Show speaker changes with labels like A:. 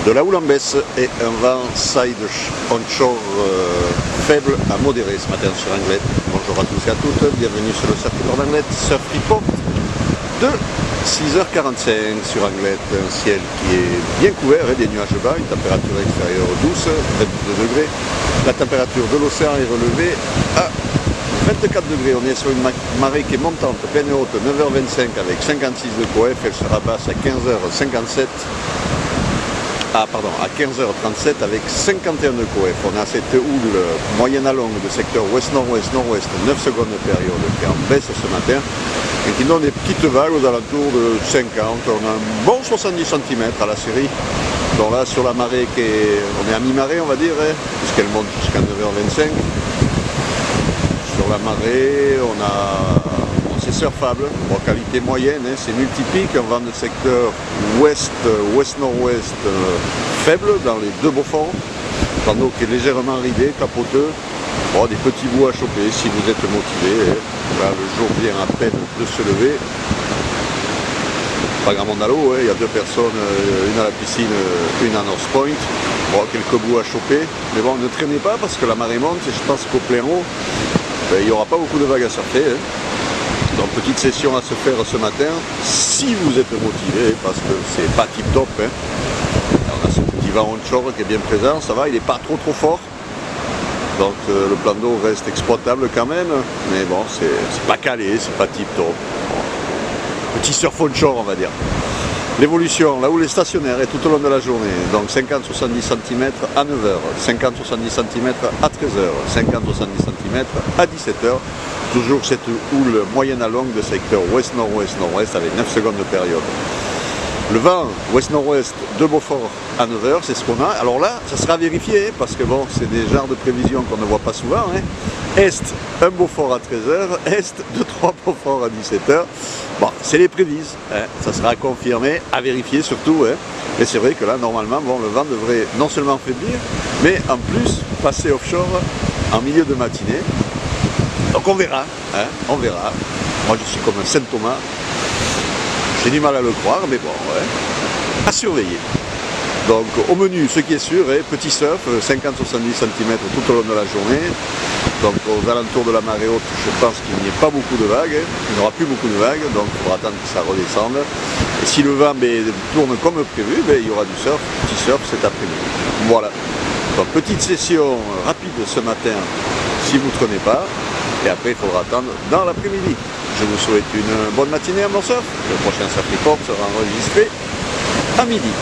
A: De la houle en baisse et un vent side onshore faible à modéré ce matin sur Anglet. Bonjour à tous et à toutes, bienvenue sur le circuit Port d'Anglet, Surf Report de 6h45 sur Anglet. Un ciel qui est bien couvert et des nuages bas, une température extérieure douce, 22 degrés. La température de l'océan est relevée à 24 degrés. On est sur une marée qui est montante, pleine haute, 9h25 avec 56 de coef. Elle sera basse à 15h57. À 15h37 avec 51 de coef. On a cette houle moyenne à longue de secteur ouest-nord-ouest, nord-ouest, 9 secondes de période qui est en baisse ce matin et qui donne des petites vagues aux alentours de 50. On a un bon 70 cm à la série. Donc là sur la marée, on est à mi-marée on va dire, puisqu'elle monte jusqu'à 9h25. Sur la marée, c'est surfable, en qualité moyenne, c'est multipique, un vent de secteur ouest-nord-ouest faible dans les deux Beaufort, tandis qui est légèrement ridé, capoteux, des petits bouts à choper si vous êtes motivé. Là, le jour vient à peine de se lever. Pas grand monde à l'eau, il y a deux personnes, une à la piscine, une à North Point. Quelques bouts à choper, mais bon, ne traînez pas parce que la marée monte et je pense qu'au plein eau, il n'y aura pas beaucoup de vagues à surfer. Donc petite session à se faire ce matin, si vous êtes motivé, parce que c'est pas tip top. On a ce petit vent onshore qui est bien présent, ça va, il n'est pas trop fort. Donc le plan d'eau reste exploitable quand même, mais bon, c'est pas calé, c'est pas tip top. Petit surf onshore on va dire. L'évolution, la houle est stationnaire et tout au long de la journée, donc 50-70 cm à 9h, 50-70 cm à 13h, 50-70 cm à 17h, toujours cette houle moyenne à longue de secteur ouest-nord-ouest, nord-ouest avec 9 secondes de période. Le vent ouest-nord-ouest de Beaufort à 9h, c'est ce qu'on a. Alors là, ça sera vérifié, parce que bon, c'est des genres de prévisions qu'on ne voit pas souvent. Est, un Beaufort à 13h, Est, 2-3 Beaufort à 17h. Bon, c'est les prévises, ça sera confirmé, à vérifier surtout. Et c'est vrai que là, normalement, le vent devrait non seulement faiblir, mais en plus passer offshore en milieu de matinée. Donc on verra, on verra. Moi je suis comme un Saint Thomas. J'ai du mal à le croire, mais bon, à surveiller. Donc au menu, ce qui est sûr, petit surf, 50-70 cm tout au long de la journée. Donc aux alentours de la marée haute, je pense qu'il n'y ait pas beaucoup de vagues, il n'y aura plus beaucoup de vagues, donc il faudra attendre que ça redescende. Et si le vent tourne comme prévu, il y aura du surf, petit surf cet après-midi. Voilà. Donc petite session rapide ce matin, si vous ne traînez pas, et après il faudra attendre dans l'après-midi. Je vous souhaite une bonne matinée à mon surf. Le prochain Surf Report sera enregistré à midi.